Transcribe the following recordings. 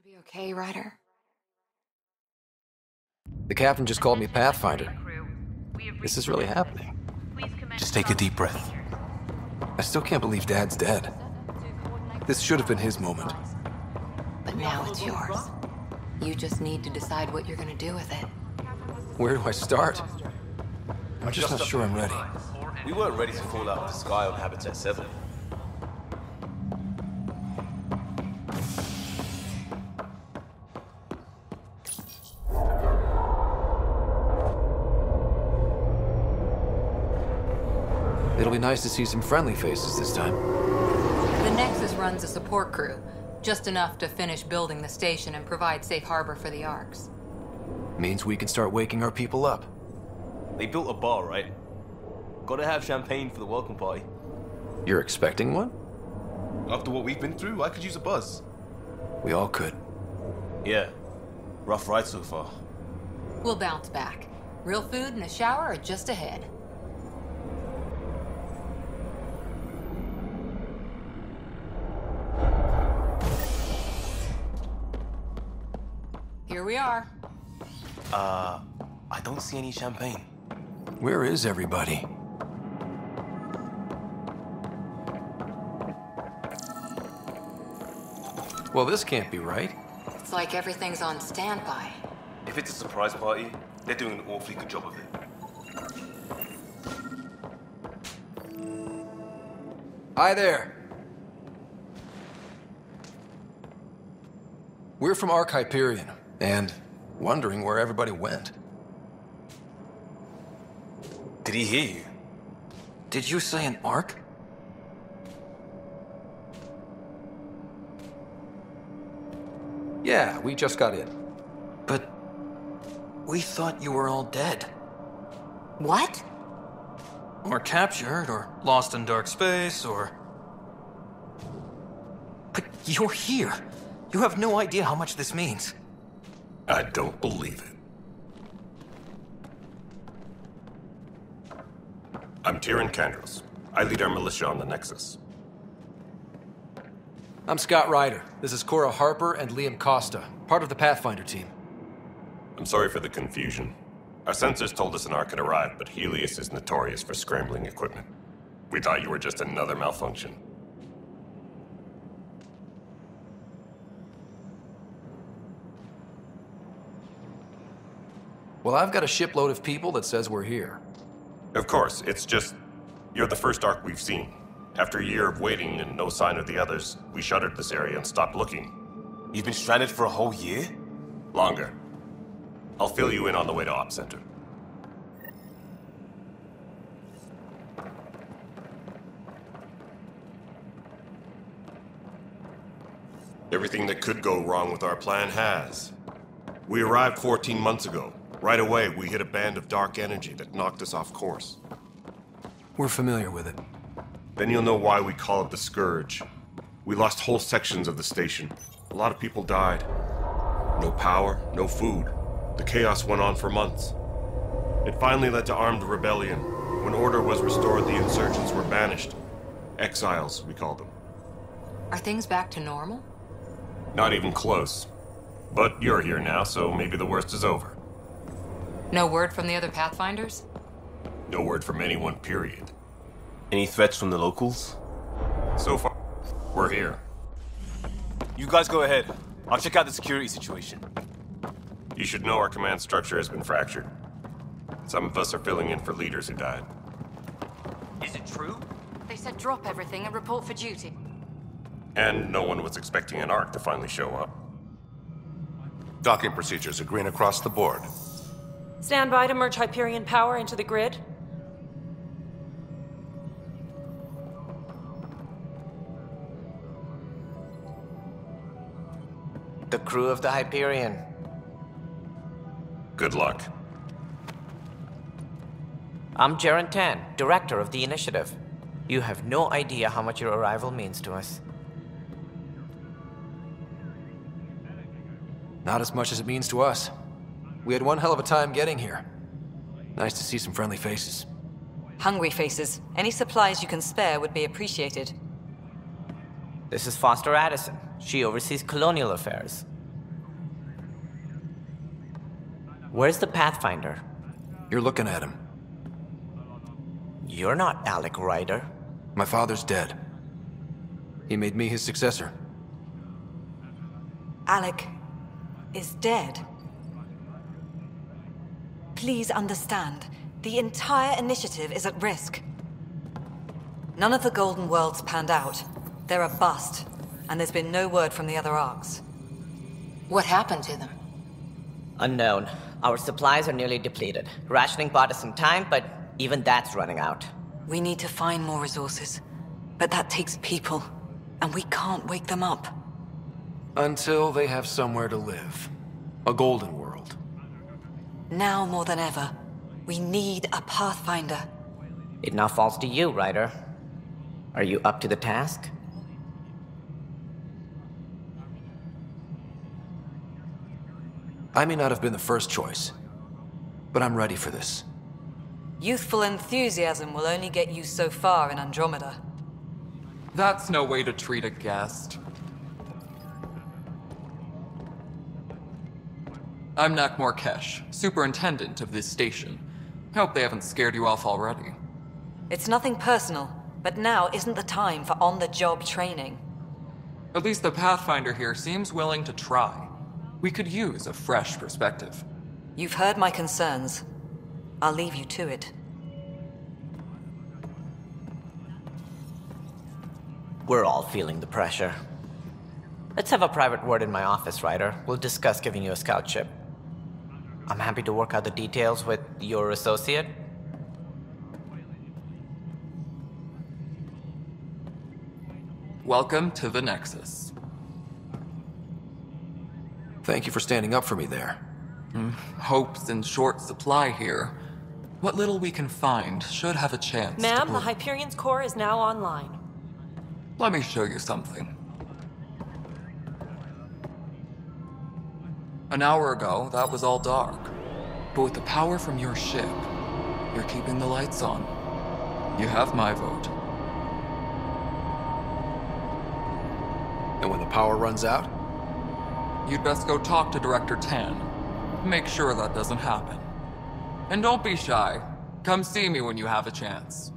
Be okay, Ryder? The captain just called me Pathfinder. This is really happening. Just take a deep breath. I still can't believe Dad's dead. This should have been his moment. But now it's yours. You just need to decide what you're gonna do with it. Where do I start? I'm just not sure I'm ready. We weren't ready to fall out of the sky on Habitat 7. It'll be nice to see some friendly faces this time. The Nexus runs a support crew, just enough to finish building the station and provide safe harbor for the Arks. Means we can start waking our people up. They built a bar, right? Gotta have champagne for the welcome party. You're expecting one? After what we've been through, I could use a buzz. We all could. Yeah. Rough ride so far. We'll bounce back. Real food and a shower are just ahead. Here we are. I don't see any champagne. Where is everybody? Well, this can't be right. It's like everything's on standby. If it's a surprise party, they're doing an awfully good job of it. Hi there. We're from Ark Hyperion, and wondering where everybody went. Did he hear you? Did you say an Ark? Yeah, we just got in. But we thought you were all dead. What? Or captured, or lost in dark space, or... But you're here. You have no idea how much this means. I don't believe it. I'm Tyrion Kandros. I lead our militia on the Nexus. I'm Scott Ryder. This is Cora Harper and Liam Costa, part of the Pathfinder team. I'm sorry for the confusion. Our sensors told us an Ark had arrived, but Helios is notorious for scrambling equipment. We thought you were just another malfunction. Well, I've got a shipload of people that says we're here. Of course, it's just... you're the first Ark we've seen. After a year of waiting and no sign of the others, we shuttered this area and stopped looking. You've been stranded for a whole year? Longer. I'll fill you in on the way to Op Center. Everything that could go wrong with our plan has. We arrived 14 months ago. Right away, we hit a band of dark energy that knocked us off course. We're familiar with it. Then you'll know why we call it the Scourge. We lost whole sections of the station. A lot of people died. No power, no food. The chaos went on for months. It finally led to armed rebellion. When order was restored, the insurgents were banished. Exiles, we call them. Are things back to normal? Not even close. But you're here now, so maybe the worst is over. No word from the other Pathfinders? No word from anyone, period. Any threats from the locals? So far, we're here. You guys go ahead. I'll check out the security situation. You should know our command structure has been fractured. Some of us are filling in for leaders who died. Is it true? They said drop everything and report for duty. And no one was expecting an Ark to finally show up. Docking procedures are green across the board. Stand by to merge Hyperion power into the grid. The crew of the Hyperion. Good luck. I'm Jaren Tan, director of the initiative. You have no idea how much your arrival means to us. Not as much as it means to us. We had one hell of a time getting here. Nice to see some friendly faces. Hungry faces. Any supplies you can spare would be appreciated. This is Foster Addison. She oversees colonial affairs. Where's the Pathfinder? You're looking at him. You're not Alec Ryder. My father's dead. He made me his successor. Alec is dead. Please understand, the entire initiative is at risk. None of the Golden Worlds panned out. They're a bust, and there's been no word from the other arcs. What happened to them? Unknown. Our supplies are nearly depleted. Rationing bought us some time, but even that's running out. We need to find more resources, but that takes people, and we can't wake them up. Until they have somewhere to live. A golden world. Now more than ever, we need a Pathfinder. It now falls to you, Ryder. Are you up to the task? I may not have been the first choice, but I'm ready for this. Youthful enthusiasm will only get you so far in Andromeda. That's no way to treat a guest. I'm Nakmor Kesh, superintendent of this station. Hope they haven't scared you off already. It's nothing personal, but now isn't the time for on-the-job training. At least the Pathfinder here seems willing to try. We could use a fresh perspective. You've heard my concerns. I'll leave you to it. We're all feeling the pressure. Let's have a private word in my office, Ryder. We'll discuss giving you a scout ship. I'm happy to work out the details with your associate. Welcome to the Nexus. Thank you for standing up for me there. Hope's in short supply here. What little we can find should have a chance. Ma'am, the Hyperion's core is now online. Let me show you something. An hour ago, that was all dark. But with the power from your ship, you're keeping the lights on. You have my vote. And when the power runs out? You'd best go talk to Director Tan. Make sure that doesn't happen. And don't be shy. Come see me when you have a chance.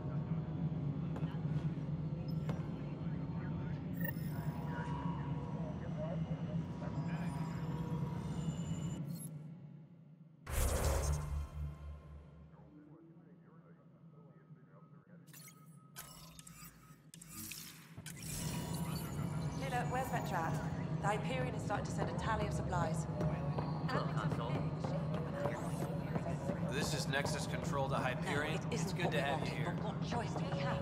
Taylor, where's Vetra at? The Hyperion is starting to send a tally of supplies. This is Nexus Control to Hyperion. It's good to have you here. What choice do we have?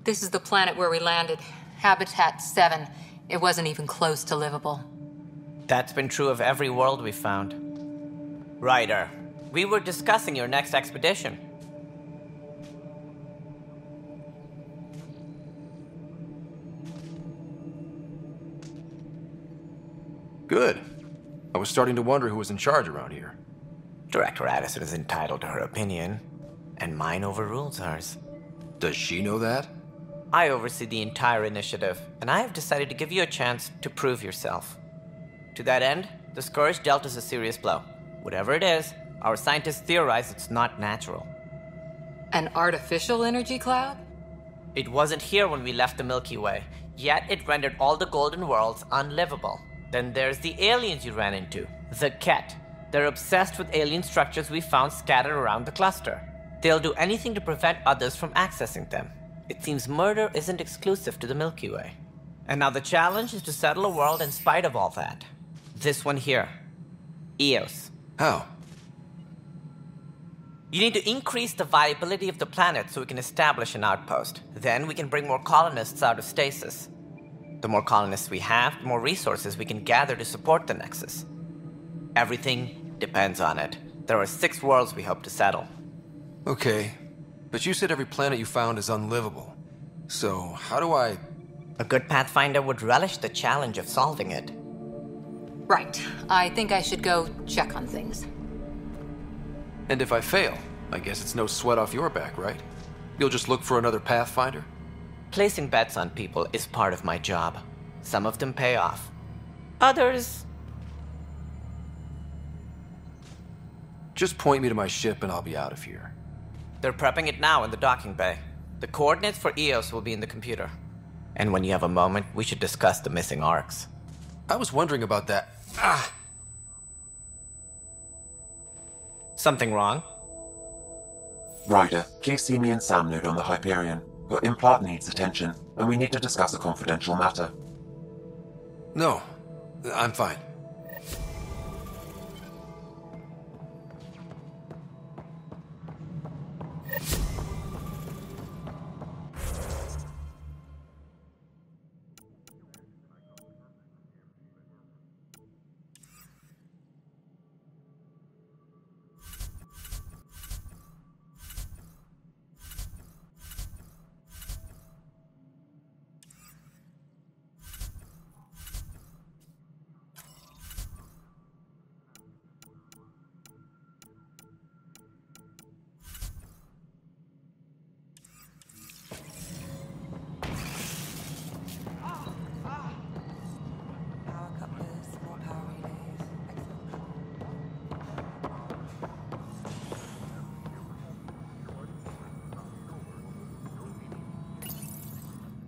This is the planet where we landed. Habitat 7. It wasn't even close to livable. That's been true of every world we found. Ryder, we were discussing your next expedition. Good. I was starting to wonder who was in charge around here. Director Addison is entitled to her opinion, and mine overrules hers. Does she know that? I oversee the entire initiative, and I have decided to give you a chance to prove yourself. To that end, the Scourge dealt us a serious blow. Whatever it is, our scientists theorize it's not natural. An artificial energy cloud? It wasn't here when we left the Milky Way, yet it rendered all the Golden Worlds unlivable. Then there's the aliens you ran into, the Ket. They're obsessed with alien structures we found scattered around the cluster. They'll do anything to prevent others from accessing them. It seems murder isn't exclusive to the Milky Way. And now the challenge is to settle a world in spite of all that. This one here. Eos. How? You need to increase the viability of the planet so we can establish an outpost. Then we can bring more colonists out of stasis. The more colonists we have, the more resources we can gather to support the Nexus. Everything depends on it. There are 6 worlds we hope to settle. Okay, but you said every planet you found is unlivable. So, how do I... A good Pathfinder would relish the challenge of solving it. Right. I think I should go check on things. And if I fail, I guess it's no sweat off your back, right? You'll just look for another Pathfinder? Placing bets on people is part of my job. Some of them pay off. Others... Just point me to my ship and I'll be out of here. They're prepping it now in the docking bay. The coordinates for EOS will be in the computer. And when you have a moment, we should discuss the missing arcs. I was wondering about that. Ah! Something wrong? Ryder, please see me and Samnode on the Hyperion. Your implant needs attention, and we need to discuss a confidential matter. No, I'm fine.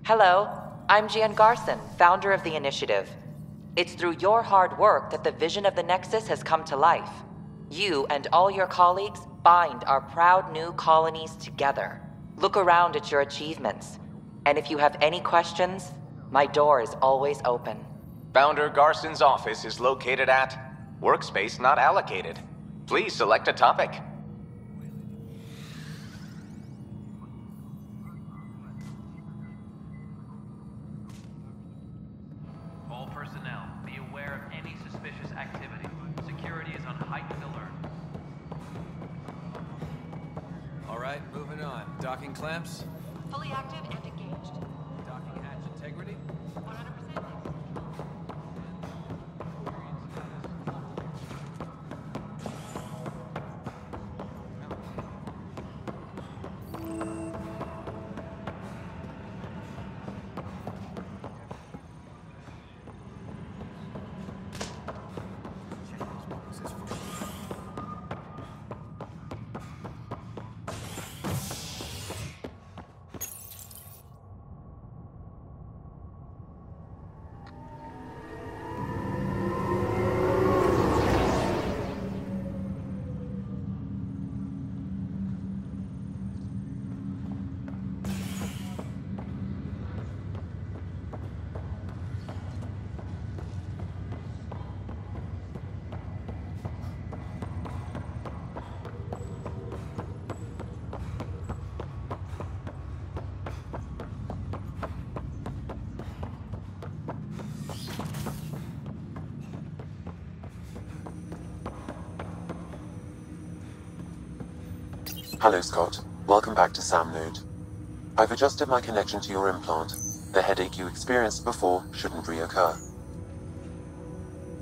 Hello, I'm Gian Garson, founder of the Initiative. It's through your hard work that the vision of the Nexus has come to life. You and all your colleagues bind our proud new colonies together. Look around at your achievements. And if you have any questions, my door is always open. Founder Garson's office is located at Workspace Not Allocated. Please select a topic. All personnel, be aware of any suspicious activity. Security is on heightened alert. All right, moving on. Docking clamps? Fully active and engaged. Docking hatch integrity? 100%. Hello, Scott. Welcome back to Samnode. I've adjusted my connection to your implant. The headache you experienced before shouldn't reoccur.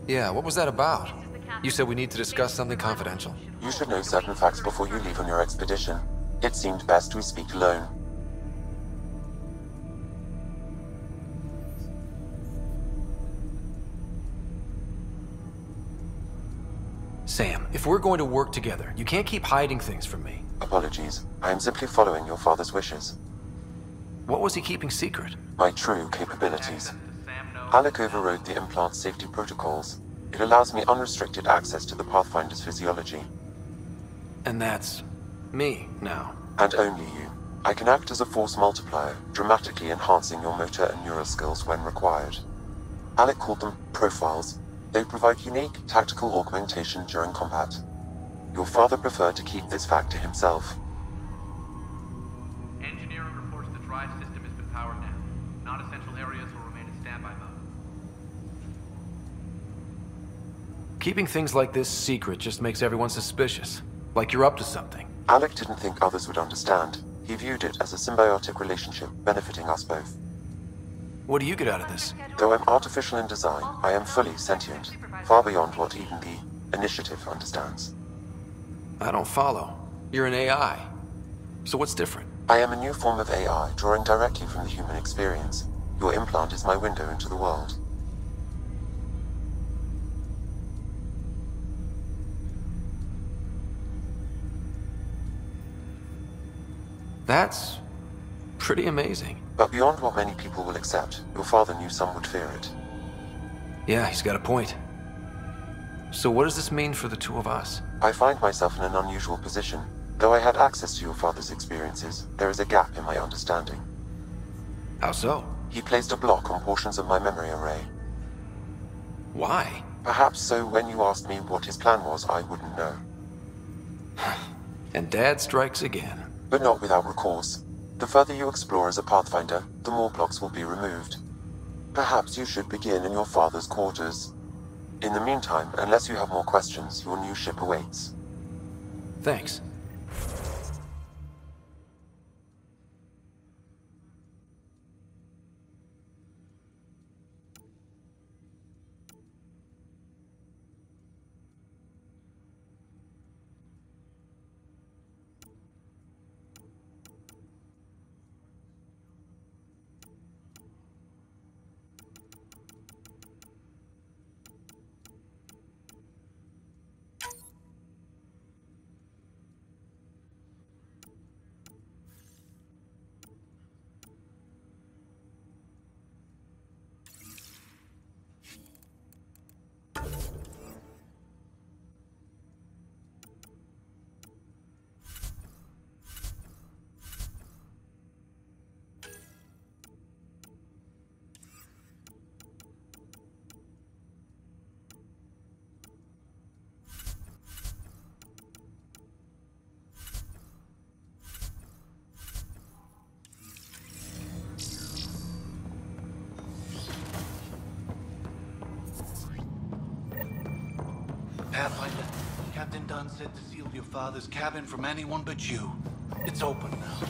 Yeah, what was that about? You said we need to discuss something confidential. You should know certain facts before you leave on your expedition. It seemed best we speak alone. Sam, if we're going to work together, you can't keep hiding things from me. Apologies. I am simply following your father's wishes. What was he keeping secret? My true capabilities. Alec overrode the implant's safety protocols. It allows me unrestricted access to the Pathfinder's physiology. And that's me now. And only you. I can act as a force multiplier, dramatically enhancing your motor and neural skills when required. Alec called them profiles. They provide unique tactical augmentation during combat. Your father preferred to keep this fact to himself. Engineering reports the drive system has been powered down. Non-essential areas will remain in standby mode. Keeping things like this secret just makes everyone suspicious. Like you're up to something. Alec didn't think others would understand. He viewed it as a symbiotic relationship benefiting us both. What do you get out of this? Though I'm artificial in design, I am fully sentient, far beyond what even the Initiative understands. I don't follow. You're an AI. So what's different? I am a new form of AI, drawing directly from the human experience. Your implant is my window into the world. That's pretty amazing. But beyond what many people will accept, your father knew some would fear it. Yeah, he's got a point. So what does this mean for the two of us? I find myself in an unusual position. Though I had access to your father's experiences, there is a gap in my understanding. How so? He placed a block on portions of my memory array. Why? Perhaps so when you asked me what his plan was, I wouldn't know. And Dad strikes again. But not without recourse. The further you explore as a Pathfinder, the more blocks will be removed. Perhaps you should begin in your father's quarters. In the meantime, unless you have more questions, your new ship awaits. Thanks. Pathfinder, Captain Dunn said to seal your father's cabin from anyone but you. It's open now.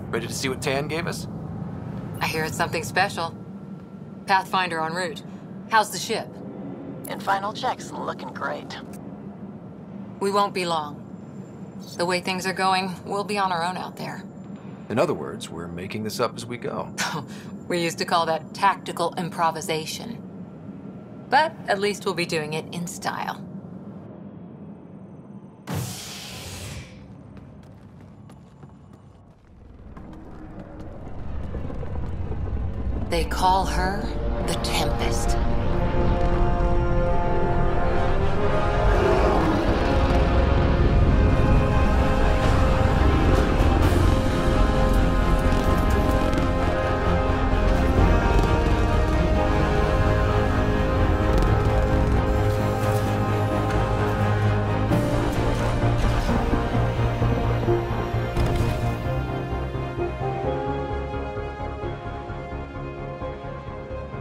Ready to see what Tan gave us? I hear it's something special. Pathfinder en route. How's the ship? In final checks, looking great. We won't be long. The way things are going, we'll be on our own out there. In other words, we're making this up as we go. We used to call that tactical improvisation. But at least we'll be doing it in style. They call her the Tempest.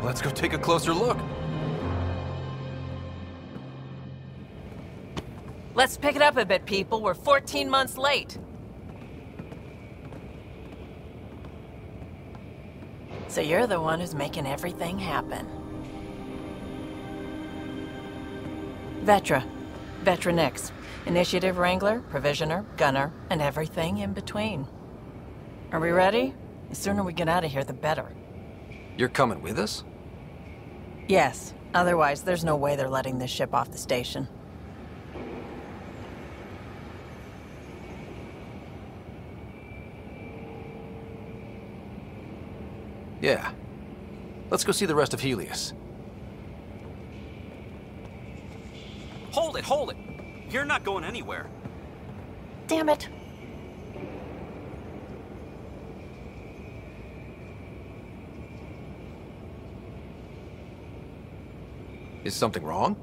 Let's go take a closer look. Let's pick it up a bit, people. We're 14 months late. So you're the one who's making everything happen. Vetra. Vetra Nix. Initiative Wrangler, Provisioner, Gunner, and everything in between. Are we ready? The sooner we get out of here, the better. You're coming with us? Yes. Otherwise, there's no way they're letting this ship off the station. Yeah. Let's go see the rest of Helios. Hold it, hold it! You're not going anywhere. Damn it. Is something wrong?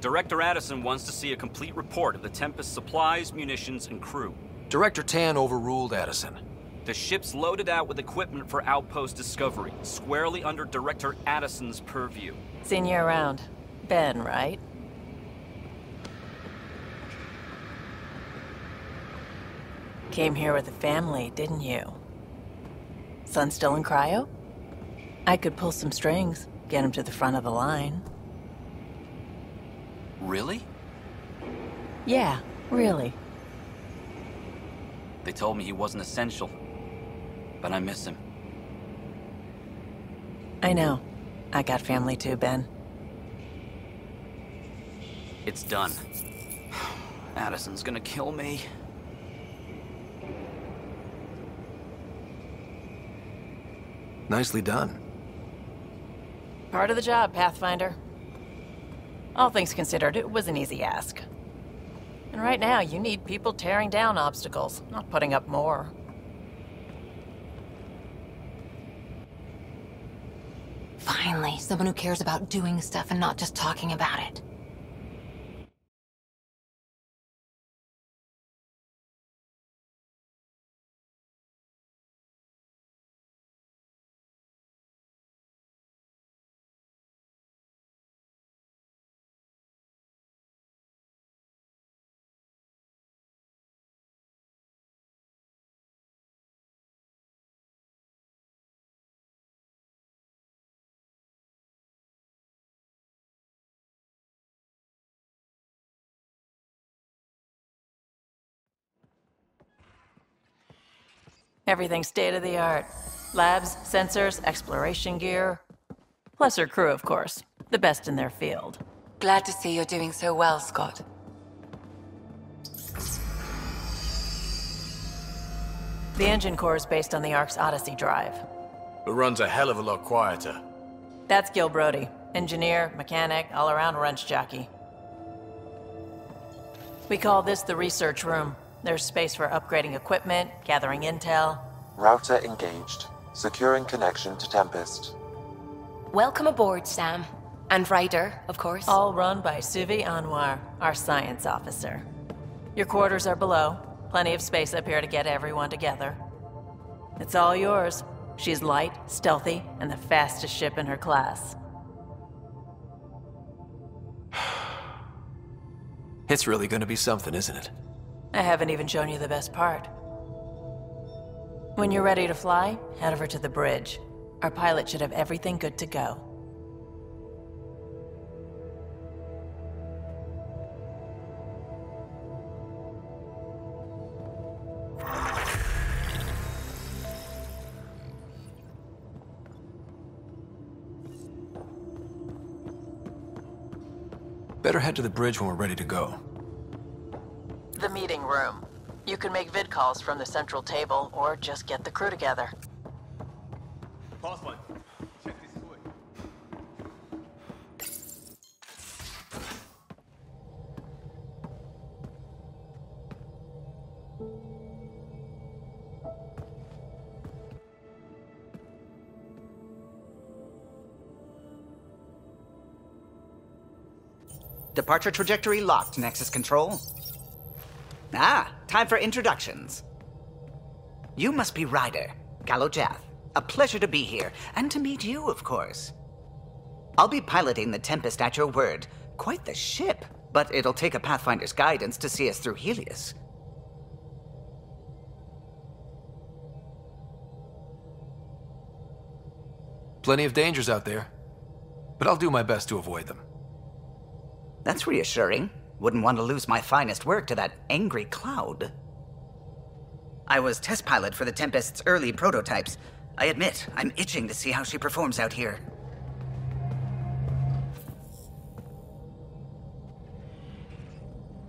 Director Addison wants to see a complete report of the Tempest supplies, munitions, and crew. Director Tan overruled Addison. The ship's loaded out with equipment for outpost discovery, squarely under Director Addison's purview. Seen you around. Ben, right? Came here with a family, didn't you? Son still in cryo? I could pull some strings, get him to the front of the line. Really? Yeah, really. They told me he wasn't essential, but I miss him. I know. I got family too, Ben. It's done. Addison's gonna kill me. Nicely done. Part of the job, Pathfinder. All things considered, it was an easy ask. And right now, you need people tearing down obstacles, not putting up more. Finally, someone who cares about doing stuff and not just talking about it. Everything state-of-the-art. Labs, sensors, exploration gear. Plus her crew, of course. The best in their field. Glad to see you're doing so well, Scott. The engine core is based on the Ark's Odyssey drive. It runs a hell of a lot quieter. That's Gil Brody. Engineer, mechanic, all-around wrench jockey. We call this the research room. There's space for upgrading equipment, gathering intel. Router engaged. Securing connection to Tempest. Welcome aboard, Sam. And Ryder, of course. All run by Suvi Anwar, our science officer. Your quarters are below. Plenty of space up here to get everyone together. It's all yours. She's light, stealthy, and the fastest ship in her class. It's really gonna be something, isn't it? I haven't even shown you the best part. When you're ready to fly, head over to the bridge. Our pilot should have everything good to go. Better head to the bridge when we're ready to go. The meeting room. You can make vid calls from the central table, or just get the crew together. Pass one. Check this Departure trajectory locked, Nexus Control. Ah, time for introductions. You must be Ryder, Galojath. A pleasure to be here, and to meet you, of course. I'll be piloting the Tempest at your word. Quite the ship, but it'll take a Pathfinder's guidance to see us through Helios. Plenty of dangers out there, but I'll do my best to avoid them. That's reassuring. Wouldn't want to lose my finest work to that angry cloud. I was test pilot for the Tempest's early prototypes. I admit, I'm itching to see how she performs out here.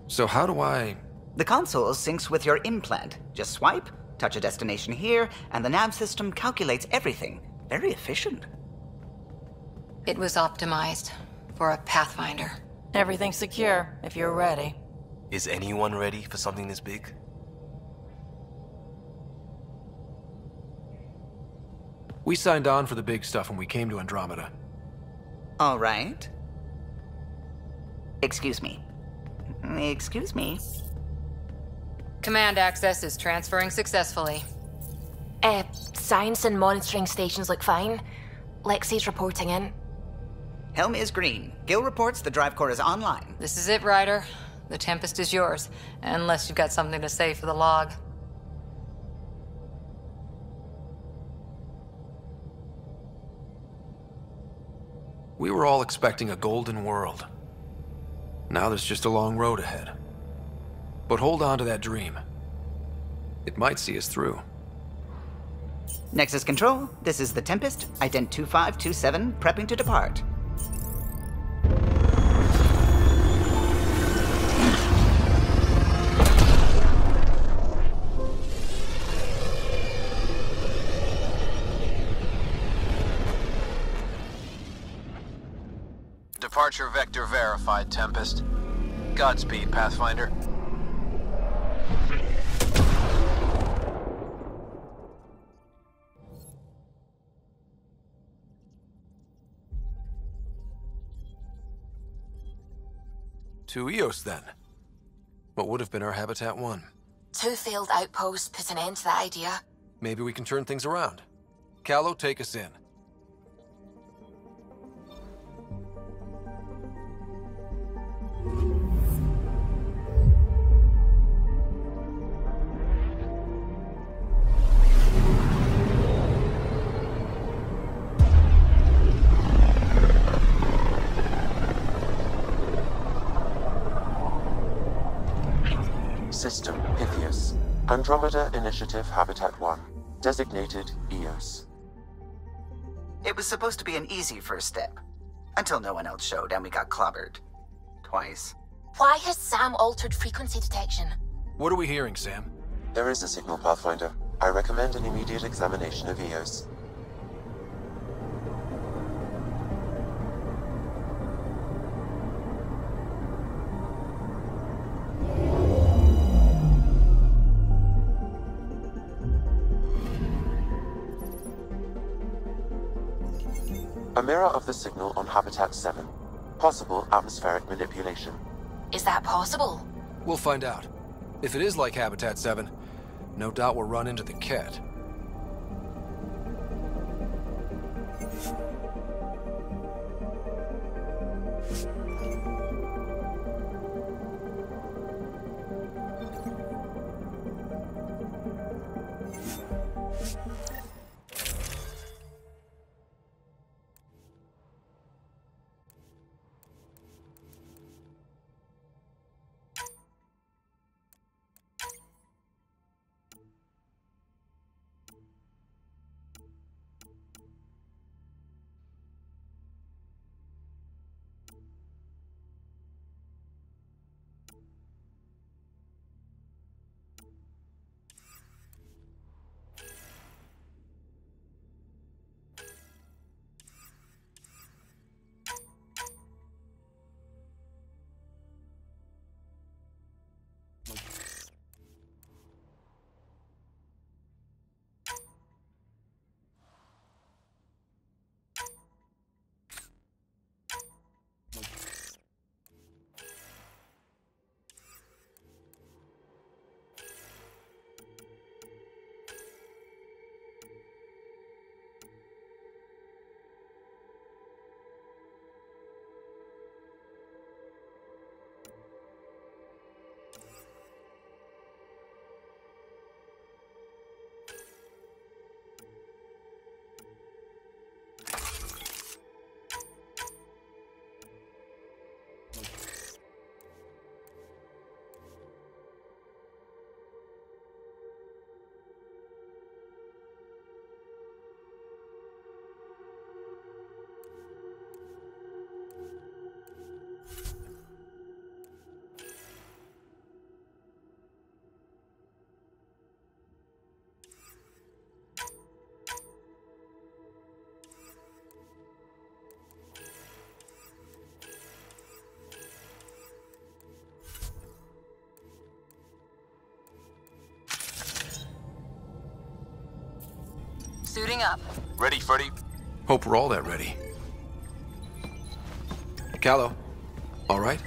So how do I... The console syncs with your implant. Just swipe, touch a destination here, and the nav system calculates everything. Very efficient. It was optimized for a Pathfinder. Everything's secure, if you're ready. Is anyone ready for something this big? We signed on for the big stuff when we came to Andromeda. All right. Excuse me. Excuse me. Command access is transferring successfully. Science and monitoring stations look fine. Lexi's reporting in. Helm is green. Gil reports the drive core is online. This is it, Ryder. The Tempest is yours, unless you've got something to say for the log. We were all expecting a golden world. Now there's just a long road ahead. But hold on to that dream. It might see us through. Nexus Control, this is the Tempest, Ident 2527, prepping to depart. Departure vector verified, Tempest. Godspeed, Pathfinder. To Eos, then. What would have been our Habitat 1? 2 failed outposts put an end to that idea. Maybe we can turn things around. Callow, take us in. System Pythias. Andromeda Initiative Habitat 1. Designated Eos. It was supposed to be an easy first step. Until no one else showed and we got clobbered. Twice. Why has Sam altered frequency detection? What are we hearing, Sam? There is a signal, Pathfinder. I recommend an immediate examination of Eos. A mirror of the signal on Habitat 7. Possible atmospheric manipulation. Is that possible? We'll find out. If it is like Habitat 7, no doubt we'll run into the Ket. Suiting up. Ready, Freddy? Hope we're all that ready. Callow, all right?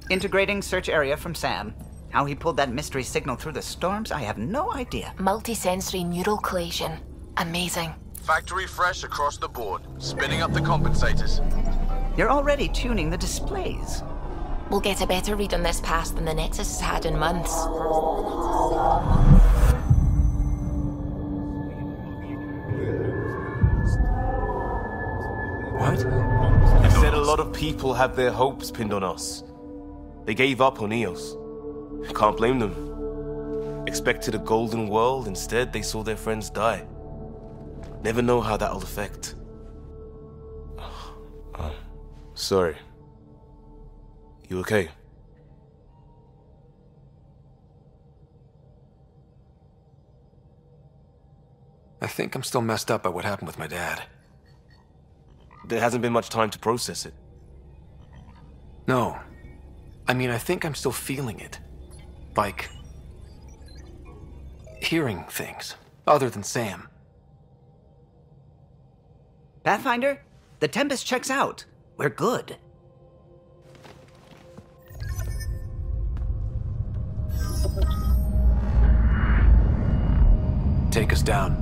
Integrating search area from Sam. How he pulled that mystery signal through the storms, I have no idea. Multisensory neural collation. Amazing. Factory fresh across the board. Spinning up the compensators. You're already tuning the displays. We'll get a better read on this pass than the Nexus has had in months. What? You said a lot of people have their hopes pinned on us. They gave up on Eos. Can't blame them. Expected a golden world, instead they saw their friends die. Never know how that'll affect. Sorry. You okay? I think I'm still messed up by what happened with my dad. There hasn't been much time to process it. No. I mean, I think I'm still feeling it. Like... hearing things, other than Sam. Pathfinder, the Tempest checks out. We're good. Take us down.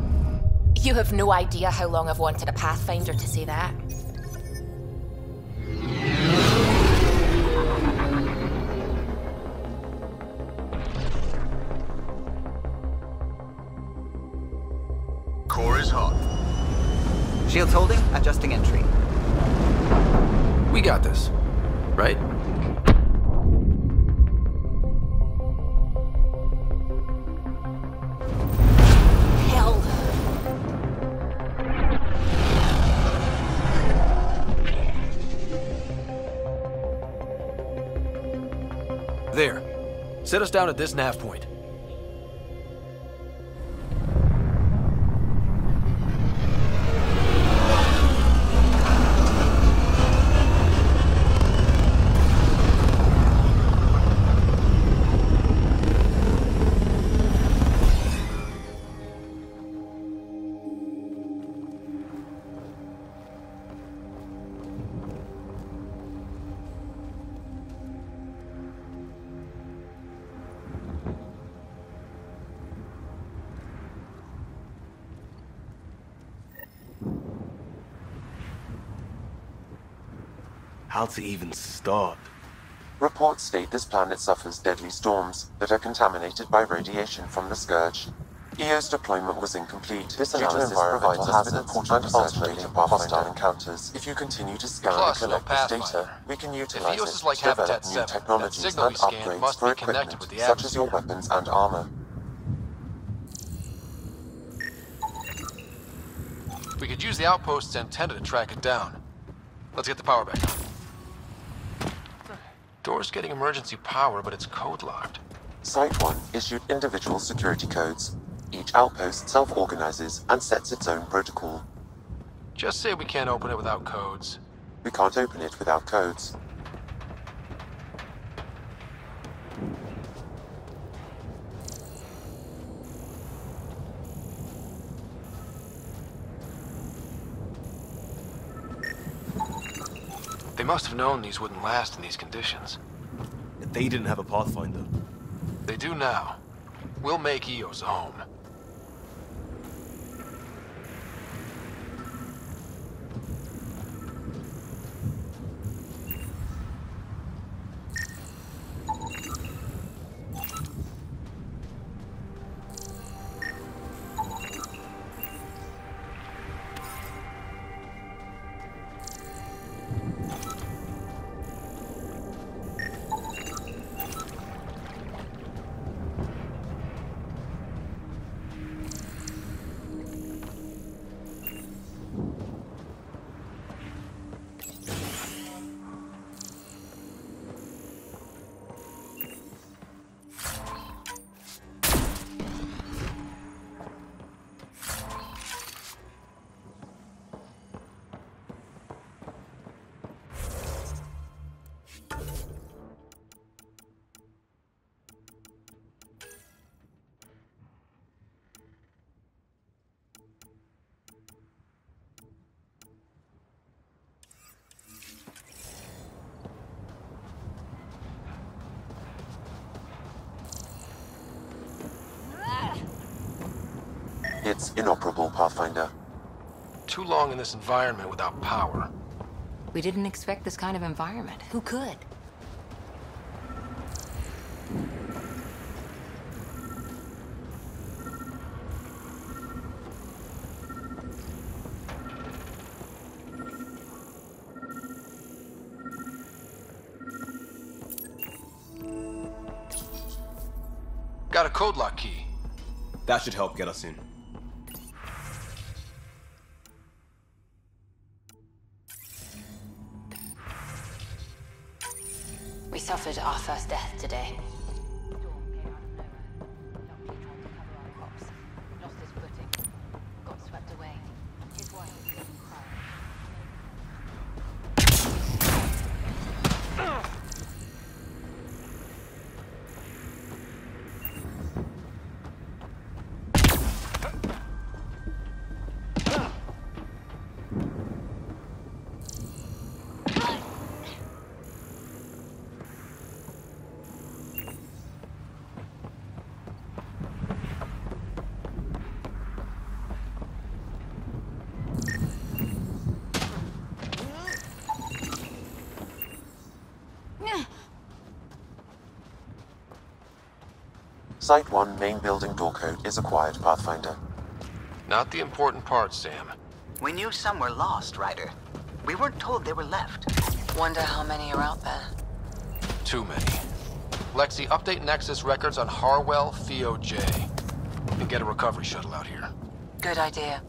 You have no idea how long I've wanted a Pathfinder to say that. Core is hot. Shields holding, adjusting entry. We got this, right? Hell. There. Set us down at this nav point. How to even start? Reports state this planet suffers deadly storms that are contaminated by radiation from the Scourge. EO's deployment was incomplete. This analysis provides us with important research data for hostile encounters. If you continue to scan and collect this data, we can utilize it to develop new technologies and upgrades for equipment, such as your weapons and armor. We could use the outpost's antenna to track it down. Let's get the power back on. Door's getting emergency power, but it's code locked. Site 1 issued individual security codes. Each outpost self-organizes and sets its own protocol. Just say we can't open it without codes. We can't open it without codes. They must have known these wouldn't last in these conditions. They didn't have a Pathfinder. They do now. We'll make Eos a home. It's inoperable, Pathfinder. Too long in this environment without power. We didn't expect this kind of environment. Who could? Got a code lock key. That should help get us in. We suffered our first death today. Site 1 main building door code is acquired, Pathfinder. Not the important part, Sam. We knew some were lost, Ryder. We weren't told they were left. Wonder how many are out there. Too many. Lexi, update Nexus records on Harwell, Theo J. And get a recovery shuttle out here. Good idea.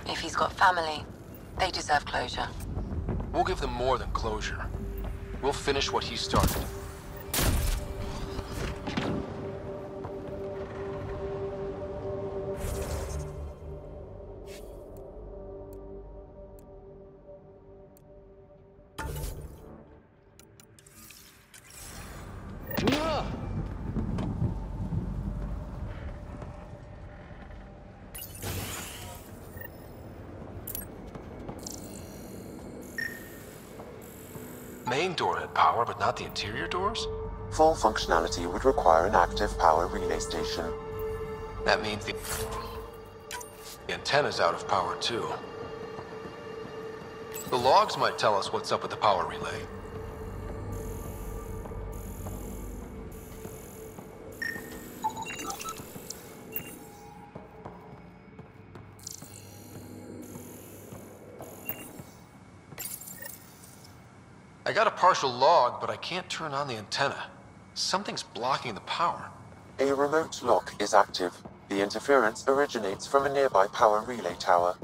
If he's got family, they deserve closure. We'll give them more than closure. We'll finish what he started. Main door had power, but not the interior doors? Full functionality would require an active power relay station. That means the antenna's out of power, too. The logs might tell us what's up with the power relay. I got a partial log, but I can't turn on the antenna. Something's blocking the power. A remote lock is active. The interference originates from a nearby power relay tower.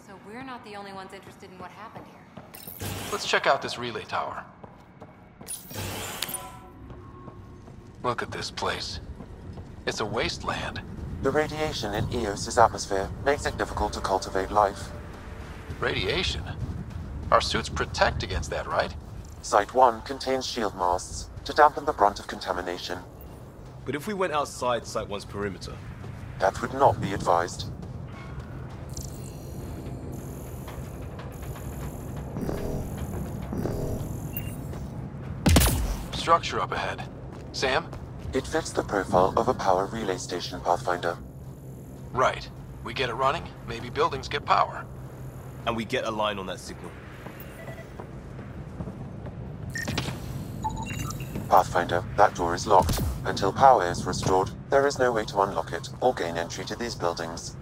So we're not the only ones interested in what happened here. Let's check out this relay tower. Look at this place. It's a wasteland. The radiation in Eos's atmosphere makes it difficult to cultivate life. Radiation? Our suits protect against that, right? Site 1 contains shield masts to dampen the brunt of contamination. But if we went outside Site 1's perimeter? That would not be advised. Structure up ahead. Sam? It fits the profile of a power relay station, Pathfinder. Right. We get it running, maybe buildings get power. And we get a line on that signal. Pathfinder, that door is locked. Until power is restored, there is no way to unlock it or gain entry to these buildings.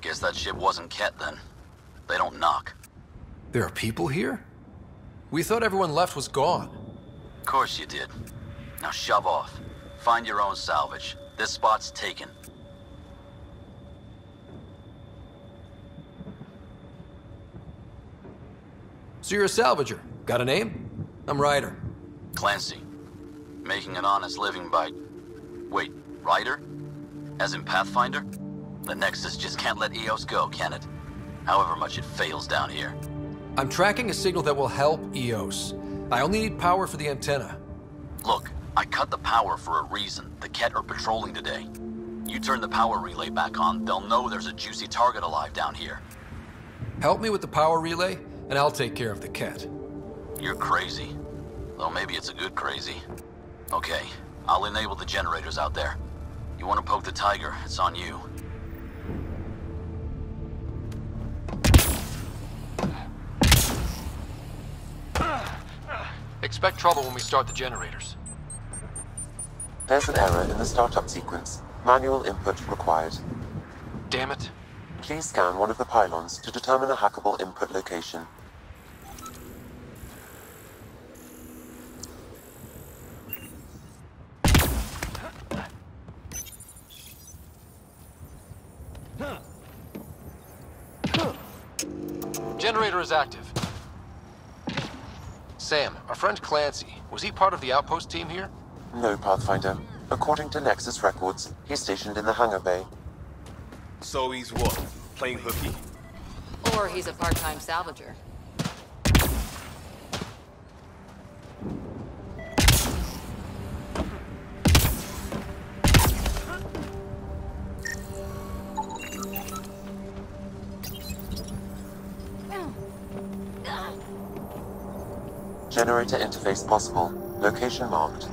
Guess that ship wasn't Ket then. They don't knock. There are people here? We thought everyone left was gone. Of course you did. Now shove off. Find your own salvage. This spot's taken. So you're a salvager. Got a name? I'm Ryder. Clancy. Making an honest living by... Wait, Ryder? As in Pathfinder? The Nexus just can't let Eos go, can it? however much it fails down here. I'm tracking a signal that will help EOS. I only need power for the antenna. Look, I cut the power for a reason. The Ket are patrolling today. You turn the power relay back on, they'll know there's a juicy target alive down here. Help me with the power relay, and I'll take care of the Ket. You're crazy. Though maybe it's a good crazy. Okay, I'll enable the generators out there. You want to poke the tiger, it's on you. Expect trouble when we start the generators. There's an error in the startup sequence. Manual input required. Damn it. Please scan one of the pylons to determine a hackable input location. Generator is active. Sam, our friend Clancy, was he part of the outpost team here? No, Pathfinder. According to Nexus records, he's stationed in the hangar bay. So he's what? Playing hooky? Or he's a part-time salvager. Generator interface possible. Location marked.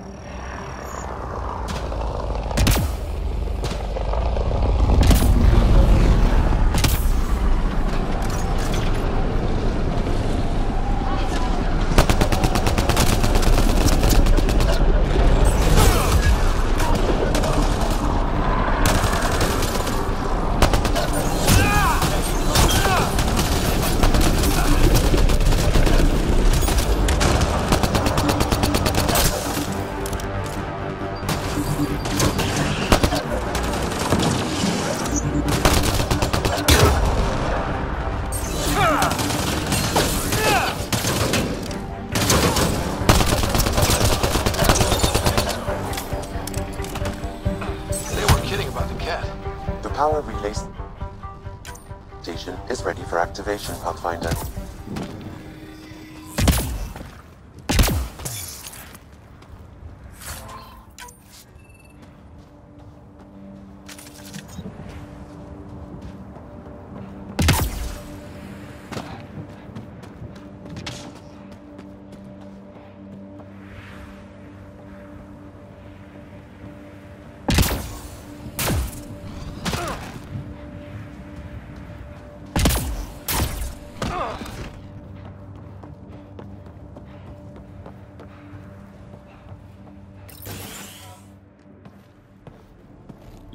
Power relay station is ready for activation, Pathfinder.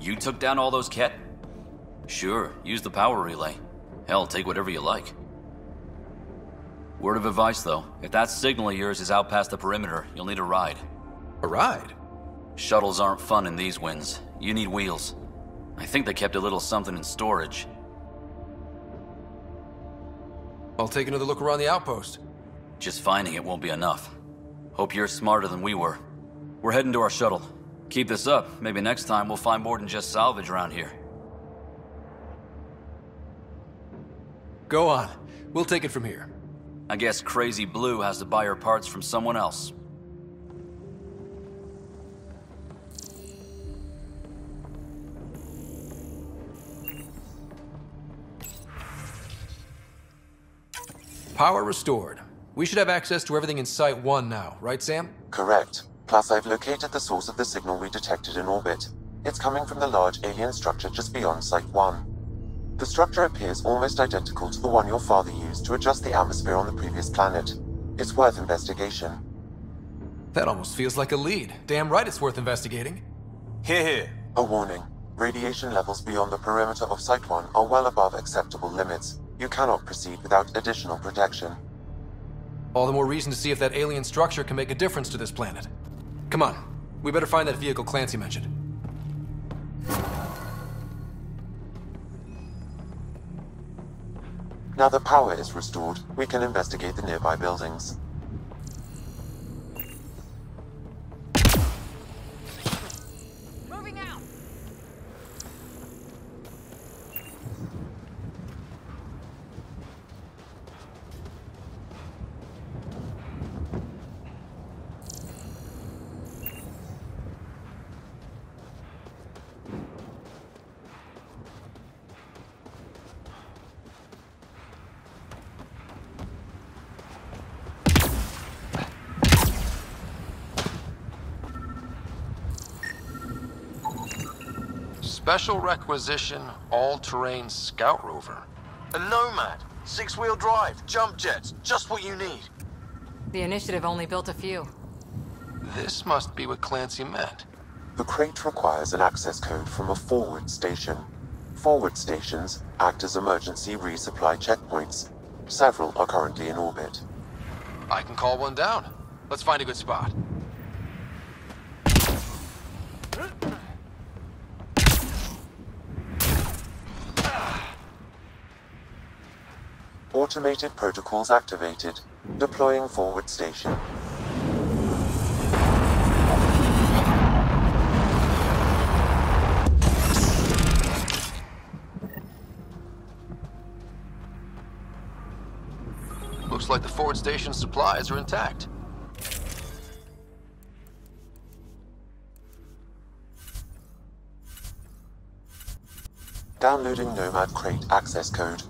You took down all those Ket? Sure, use the power relay. Hell, take whatever you like. Word of advice, though. If that signal of yours is out past the perimeter, you'll need a ride. A ride? Shuttles aren't fun in these winds. You need wheels. I think they kept a little something in storage. I'll take another look around the outpost. Just finding it won't be enough. Hope you're smarter than we were. We're heading to our shuttle. Keep this up. Maybe next time we'll find more than just salvage around here. Go on. We'll take it from here. I guess Crazy Blue has to buy her parts from someone else. Power restored. We should have access to everything in Site 1 now, right, Sam? Correct. Plus, I've located the source of the signal we detected in orbit. It's coming from the large alien structure just beyond Site 1. The structure appears almost identical to the one your father used to adjust the atmosphere on the previous planet. It's worth investigation. That almost feels like a lead. Damn right it's worth investigating. Here. A warning. Radiation levels beyond the perimeter of Site 1 are well above acceptable limits. You cannot proceed without additional protection. All the more reason to see if that alien structure can make a difference to this planet. Come on. We better find that vehicle Clancy mentioned. Now the power is restored, we can investigate the nearby buildings. Moving out. Special requisition, all-terrain scout rover. A Nomad. 6-wheel drive, jump jets, just what you need. The Initiative only built a few. This must be what Clancy meant. The crate requires an access code from a forward station. Forward stations act as emergency resupply checkpoints. Several are currently in orbit. I can call one down. Let's find a good spot. Automated protocols activated. Deploying forward station. Looks like the forward station supplies are intact. Downloading Nomad crate access code.